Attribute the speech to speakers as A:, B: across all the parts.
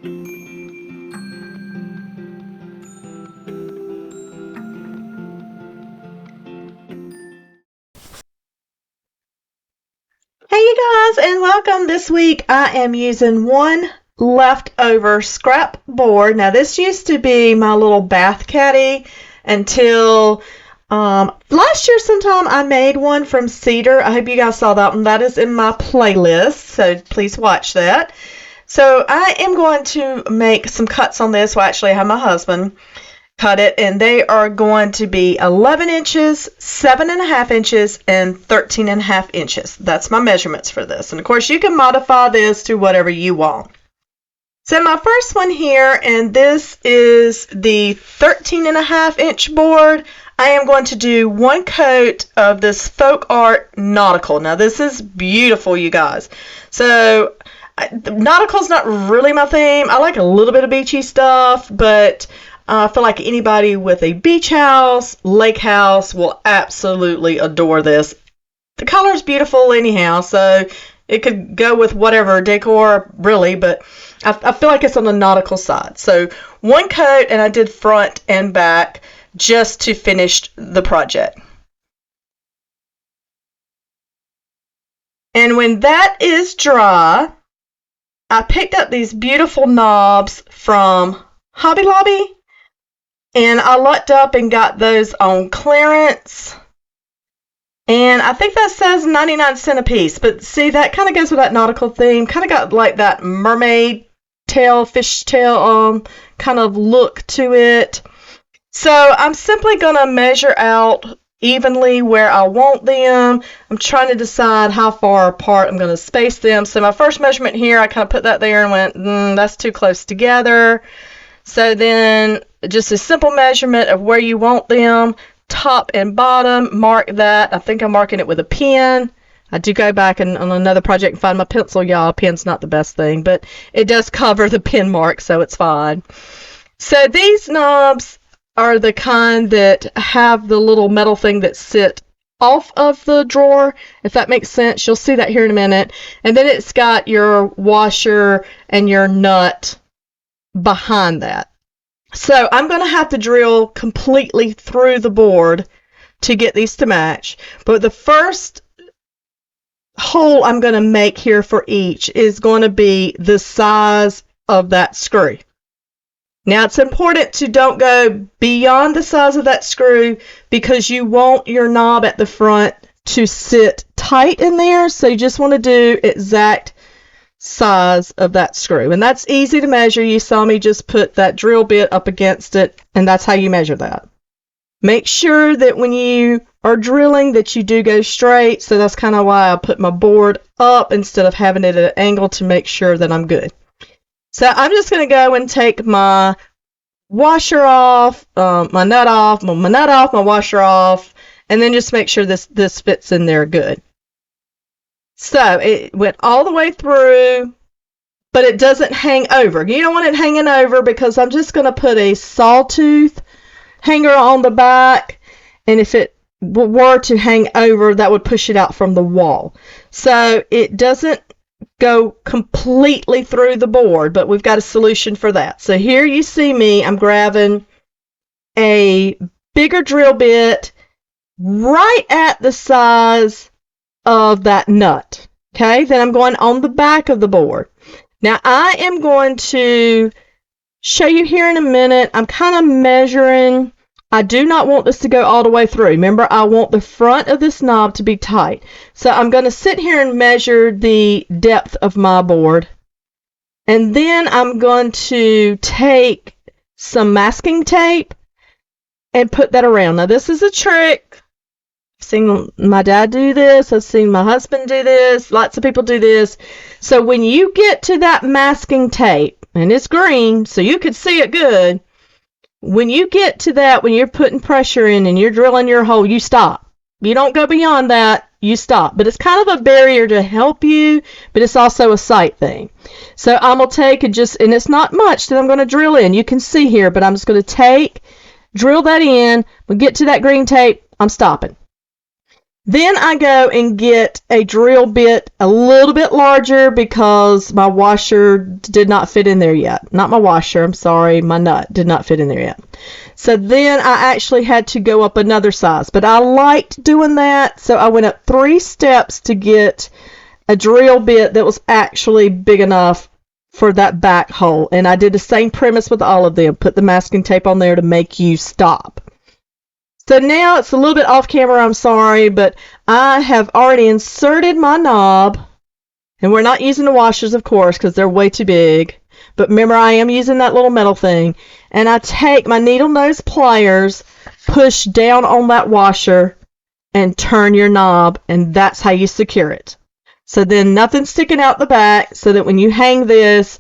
A: Hey you guys, and welcome. This week I am using one leftover scrap board. Now this used to be my little bath caddy until last year sometime I made one from cedar. I hope you guys saw that one. That is in my playlist, so please watch that. So I am going to make some cuts on this. Well, actually I have my husband cut it, and they are going to be 11 inches, 7.5 inches, and 13.5 inches. That's my measurements for this. And of course, you can modify this to whatever you want. So my first one here, and this is the 13.5 inch board. I am going to do one coat of this folk art nautical. Now this is beautiful, you guys. So nautical is not really my theme. I like a little bit of beachy stuff, but I feel like anybody with a beach house, lake house will absolutely adore this. The color is beautiful anyhow, so it could go with whatever decor, really, but I feel like it's on the nautical side. So one coat, and I did front and back just to finish the project. And when that is dry, I picked up these beautiful knobs from Hobby Lobby. And I looked up and got those on clearance. And I think that says 99 cents a piece. But see, that kind of goes with that nautical theme. Kind of got like that mermaid tail, fish tail kind of look to it. So I'm simply going to measure out evenly where I want them. I'm trying to decide how far apart I'm going to space them. So my first measurement here, I kind of put that there and went, that's too close together. So then just a simple measurement of where you want them, top and bottom, mark that. I think I'm marking it with a pen. I do go back and on another project and find my pencil, y'all. A pen's not the best thing, but it does cover the pen mark, so it's fine. So these knobs are the kind that have the little metal thing that sit off of the drawer, if that makes sense. You'll see that here in a minute. And then it's got your washer and your nut behind that. So I'm going to have to drill completely through the board to get these to match. But the first hole I'm going to make here for each is going to be the size of that screw. Now it's important to don't go beyond the size of that screw because you want your knob at the front to sit tight in there. So you just want to do exact size of that screw, and that's easy to measure. You saw me just put that drill bit up against it, and that's how you measure that. Make sure that when you are drilling that you do go straight, so that's kind of why I put my board up instead of having it at an angle to make sure that I'm good. So I'm just going to go and take my washer off, my nut off, my washer off, and then just make sure this fits in there good. So it went all the way through, but it doesn't hang over. You don't want it hanging over because I'm just going to put a sawtooth hanger on the back, and if it were to hang over, that would push it out from the wall. So it doesn't go completely through the board, but we've got a solution for that. So here you see me, I'm grabbing a bigger drill bit right at the size of that nut. Okay, then I'm going on the back of the board. Now I am going to show you here in a minute. I'm kind of measuring. I do not want this to go all the way through. Remember, I want the front of this knob to be tight. So I'm going to sit here and measure the depth of my board. And then I'm going to take some masking tape and put that around. Now this is a trick. I've seen my dad do this. I've seen my husband do this. Lots of people do this. So when you get to that masking tape, and it's green, so you could see it good. When you get to that, when you're putting pressure in and you're drilling your hole, you stop. You don't go beyond that, you stop. But it's kind of a barrier to help you, but it's also a sight thing. So I'm going to take and it's not much that I'm going to drill in. You can see here, but I'm just going to drill that in. We'll get to that green tape, I'm stopping. Then I go and get a drill bit a little bit larger because my washer did not fit in there yet. Not my washer, I'm sorry, my nut did not fit in there yet. So then I actually had to go up another size, but I liked doing that, so I went up 3 steps to get a drill bit that was actually big enough for that back hole. And I did the same premise with all of them. Put the masking tape on there to make you stop. So now it's a little bit off camera, I'm sorry, but I have already inserted my knob, and we're not using the washers, of course, because they're way too big. But remember, I am using that little metal thing, and I take my needle nose pliers, push down on that washer, and turn your knob, and that's how you secure it. So then nothing's sticking out the back, so that when you hang this,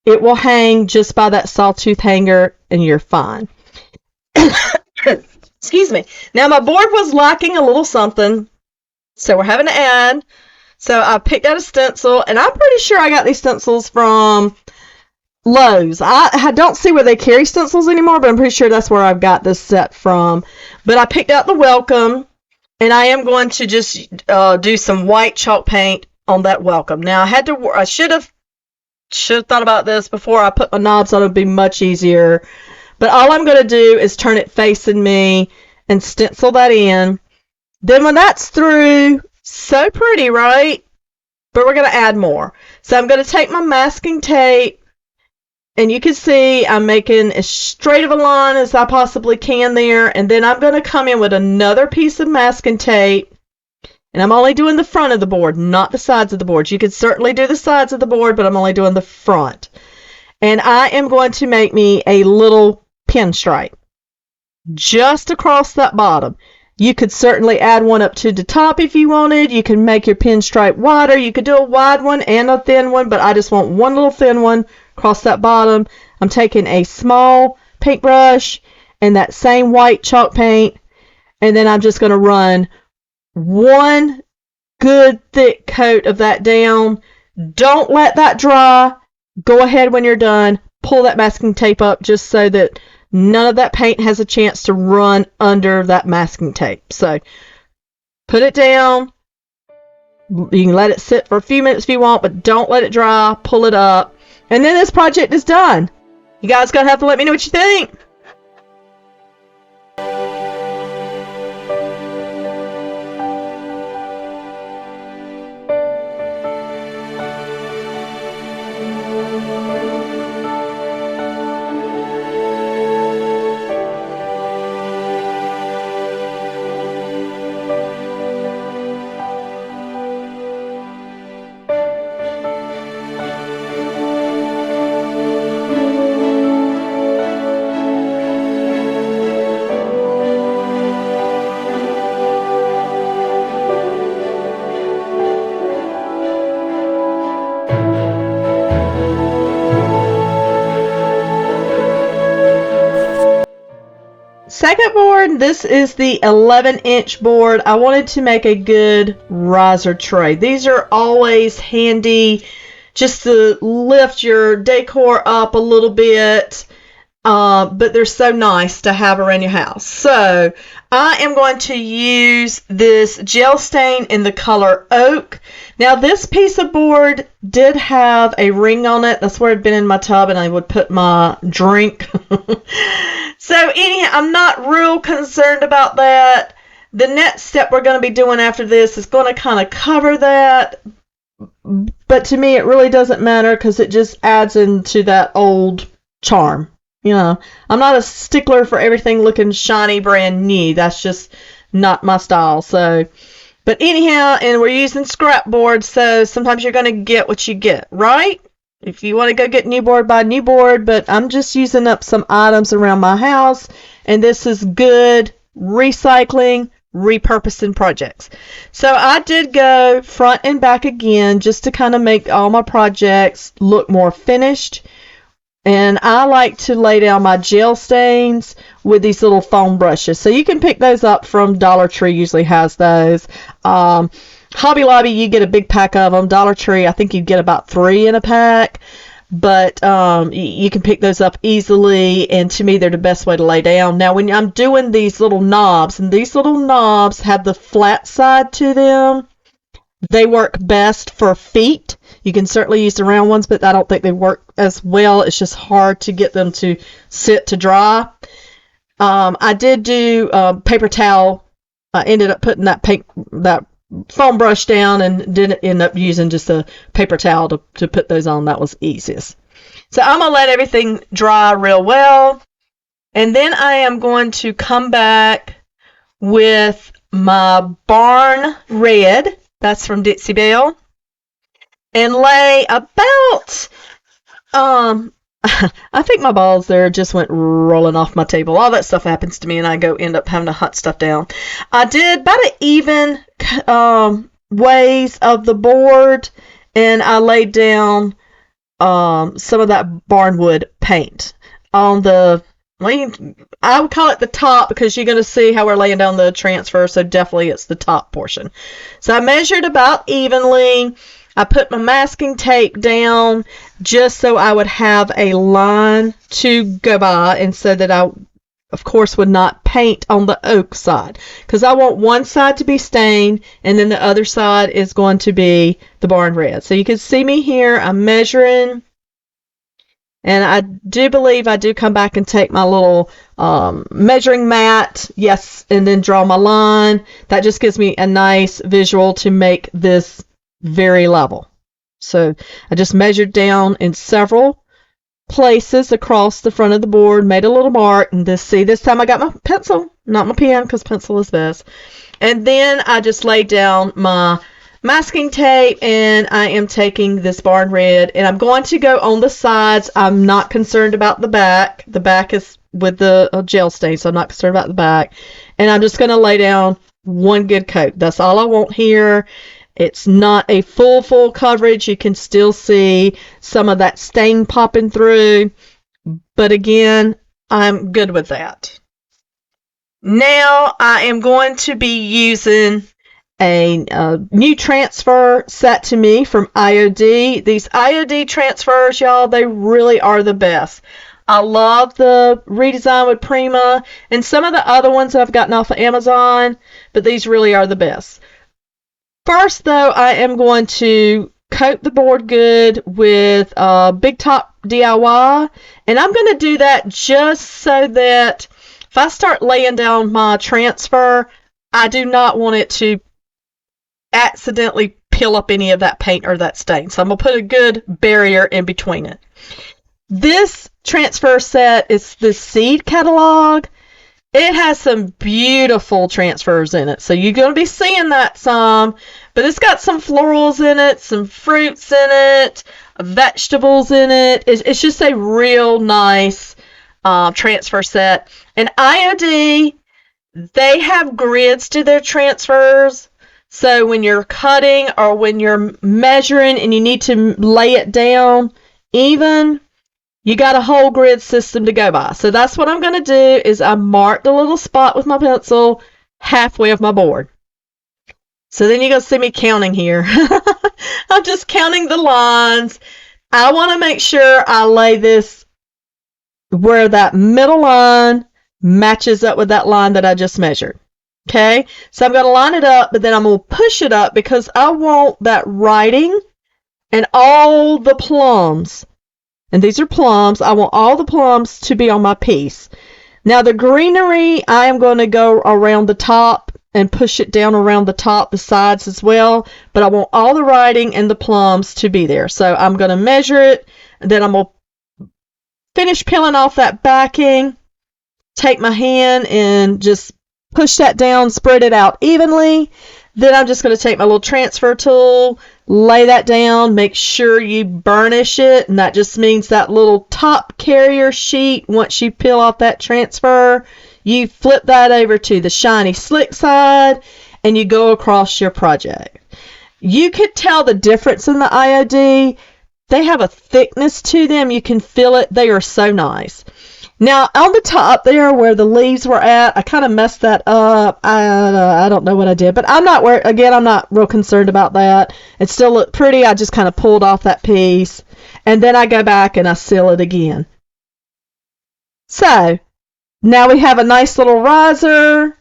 A: it will hang just by that sawtooth hanger, and you're fine. Excuse me. Now my board was lacking a little something, so we're having to add. So I picked out a stencil, and I'm pretty sure I got these stencils from Lowe's. I don't see where they carry stencils anymore, but I'm pretty sure that's where I've got this set from. But I picked out the welcome, and I am going to just do some white chalk paint on that welcome. Now I should have thought about this before I put my knobs on. It would be much easier. But all I'm going to do is turn it facing me and stencil that in. Then when that's through, so pretty, right? But we're going to add more. So I'm going to take my masking tape, and you can see I'm making as straight of a line as I possibly can there. And then I'm going to come in with another piece of masking tape. And I'm only doing the front of the board, not the sides of the board. You could certainly do the sides of the board, but I'm only doing the front. And I am going to make me a little pinstripe just across that bottom. You could certainly add one up to the top if you wanted. You can make your pinstripe wider. You could do a wide one and a thin one, but I just want one little thin one across that bottom. I'm taking a small paintbrush and that same white chalk paint, and then I'm just going to run one good thick coat of that down. Don't let that dry. Go ahead when you're done. Pull that masking tape up just so that none of that paint has a chance to run under that masking tape. So put it down. You can let it sit for a few minutes if you want, but don't let it dry. Pull it up. And then this project is done. You guys gonna have to let me know what you think. Second board, this is the 11-inch board. I wanted to make a good riser tray. These are always handy just to lift your decor up a little bit, but they're so nice to have around your house. So I am going to use this gel stain in the color oak. Now this piece of board did have a ring on it. That's where it'd been in my tub, and I would put my drink. So anyhow, I'm not real concerned about that. The next step we're going to be doing after this is going to kind of cover that. But to me, it really doesn't matter because it just adds into that old charm. You know, I'm not a stickler for everything looking shiny, brand new. That's just not my style. So, but anyhow, and we're using scrap board, so sometimes you're going to get what you get, right? If you want to go get new board, buy new board, but I'm just using up some items around my house, and this is good recycling, repurposing projects. So I did go front and back again just to kind of make all my projects look more finished. And I like to lay down my gel stains with these little foam brushes. So you can pick those up from Dollar Tree, usually has those. Hobby Lobby, you get a big pack of them. Dollar Tree, I think you get about 3 in a pack. but you can pick those up easily, and to me they're the best way to lay down. Now when I'm doing these little knobs, and these little knobs have the flat side to them, they work best for feet. You can certainly use the round ones, but I don't think they work as well. It's just hard to get them to sit to dry. I did do paper towel. I ended up putting that foam brush down and didn't end up using just a paper towel to put those on. That was easiest. So I'm going to let everything dry real well. And then I am going to come back with my Barn Red. That's from Dixie Belle. And lay about, I think my balls there just went rolling off my table. All that stuff happens to me, and I end up having to hunt stuff down. I did about an even ways of the board, and I laid down some of that barnwood paint on the, I would call it the top, because you're going to see how we're laying down the transfer, so definitely it's the top portion. So I measured about evenly. I put my masking tape down just so I would have a line to go by, and so that I, of course, would not paint on the oak side, because I want one side to be stained and then the other side is going to be the Barn Red. So you can see me here, I'm measuring, and I do believe I do come back and take my little measuring mat, yes, and then draw my line. That just gives me a nice visual to make this very level. So I just measured down in several places across the front of the board, made a little mark, and this time I got my pencil, not my pen, because pencil is best. And then I just laid down my masking tape, and I am taking this Barn Red, and I'm going to go on the sides. I'm not concerned about the back. The back is with the gel stain, so I'm not concerned about the back. And I'm just going to lay down one good coat. That's all I want here. It's not a full coverage. You can still see some of that stain popping through. But again, I'm good with that. Now I am going to be using a new transfer set to me from IOD. These IOD transfers, y'all, they really are the best. I love the redesign with Prima and some of the other ones that I've gotten off of Amazon, but these really are the best. First, though, I am going to coat the board good with Big Top DIY, and I'm going to do that just so that if I start laying down my transfer, I do not want it to accidentally peel up any of that paint or that stain. So I'm going to put a good barrier in between it. This transfer set is the Seed catalog. It has some beautiful transfers in it, so you're going to be seeing that some, but it's got some florals in it, some fruits in it, vegetables in it. It's just a real nice transfer set. And IOD, they have grids to their transfers, so when you're cutting or when you're measuring and you need to lay it down even, you got a whole grid system to go by. So that's what I'm going to do, is I marked a little spot with my pencil halfway of my board. So then you're going to see me counting here. I'm just counting the lines. I want to make sure I lay this where that middle line matches up with that line that I just measured. Okay, so I'm going to line it up, but then I'm going to push it up because I want that writing and all the plums. And these are plums. I want all the plums to be on my piece. Now the greenery, I am going to go around the top and push it down around the top, the sides as well. But I want all the writing and the plums to be there. So I'm going to measure it. And then I'm going to finish peeling off that backing. Take my hand and just push that down, spread it out evenly. Then I'm just going to take my little transfer tool, lay that down, make sure you burnish it, and that just means that little top carrier sheet, once you peel off that transfer, you flip that over to the shiny slick side, and you go across your project. You could tell the difference in the IOD. They have a thickness to them. You can feel it. They are so nice. Now, on the top there where the leaves were at, I kind of messed that up. I don't know what I did, but I'm not real concerned about that. It still looked pretty. I just kind of pulled off that piece, and then I go back and I seal it again. So, now we have a nice little riser.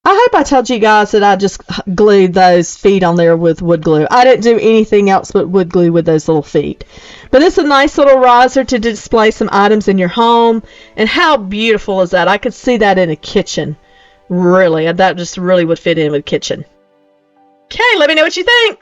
A: I hope I told you guys that I just glued those feet on there with wood glue. I didn't do anything else but wood glue with those little feet. But it's a nice little riser to display some items in your home. And how beautiful is that? I could see that in a kitchen. Really, that just really would fit in with a kitchen. Okay, let me know what you think.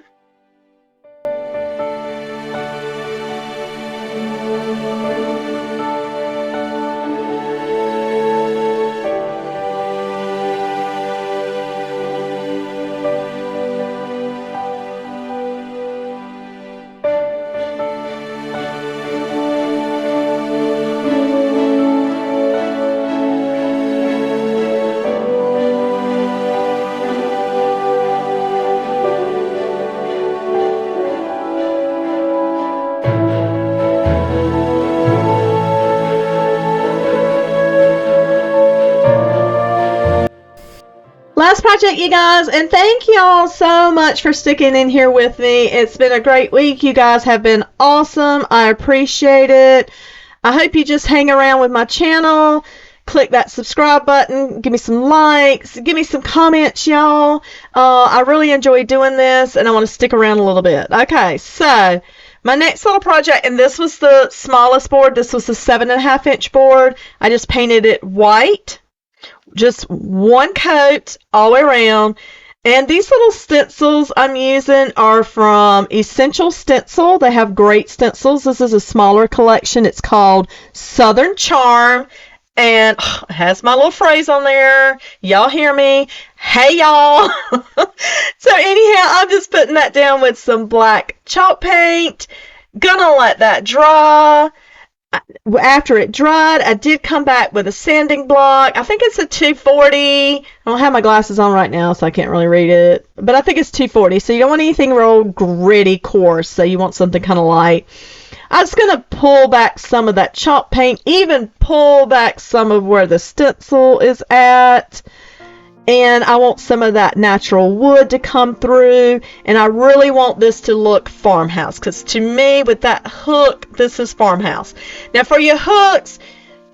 A: Last project, you guys, and thank y'all so much for sticking in here with me. It's been a great week. You guys have been awesome. I appreciate it. I hope you just hang around with my channel. Click that subscribe button. Give me some likes. Give me some comments, y'all. I really enjoy doing this, and I want to stick around a little bit. Okay, so my next little project, and this was the smallest board. This was the 7.5 inch board. I just painted it white. Just one coat all the way around. And these little stencils I'm using are from Essential Stencil. They have great stencils. This is a smaller collection. It's called Southern Charm. And it has my little phrase on there. Y'all hear me? Hey, y'all. So anyhow, I'm just putting that down with some black chalk paint. Gonna let that dry. After it dried, I did come back with a sanding block. I think it's a 240. I don't have my glasses on right now, so I can't really read it. But I think it's 240. So you don't want anything real gritty, coarse. So you want something kind of light. I was going to pull back some of that chalk paint, even pull back some of where the stencil is at. And I want some of that natural wood to come through. And I really want this to look farmhouse. Because to me, with that hook, this is farmhouse. Now for your hooks,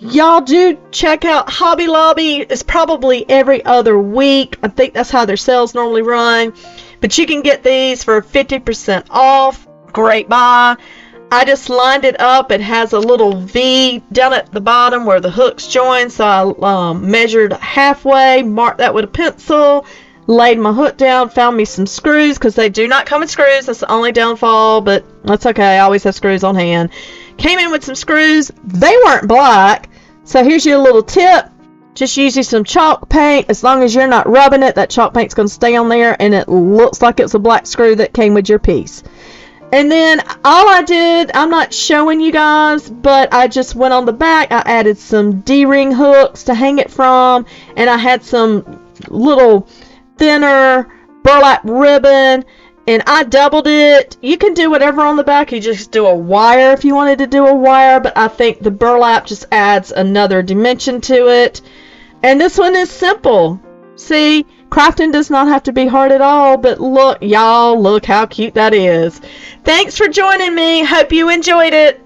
A: y'all do check out Hobby Lobby. It's probably every other week. I think that's how their sales normally run. But you can get these for 50% off. Great buy. I just lined it up. It has a little V down at the bottom where the hooks join. So I measured halfway, marked that with a pencil, laid my hook down, found me some screws because they do not come in screws. That's the only downfall, but that's okay. I always have screws on hand. Came in with some screws. They weren't black. So here's your little tip. Just use some chalk paint. As long as you're not rubbing it, that chalk paint's going to stay on there and it looks like it's a black screw that came with your piece. And then all I did, I'm not showing you guys, but I just went on the back. I added some D-ring hooks to hang it from, and I had some little thinner burlap ribbon, and I doubled it. You can do whatever on the back. You just do a wire if you wanted to do a wire, but I think the burlap just adds another dimension to it. And this one is simple. See, crafting does not have to be hard at all, but look, y'all, look how cute that is. Thanks for joining me. Hope you enjoyed it.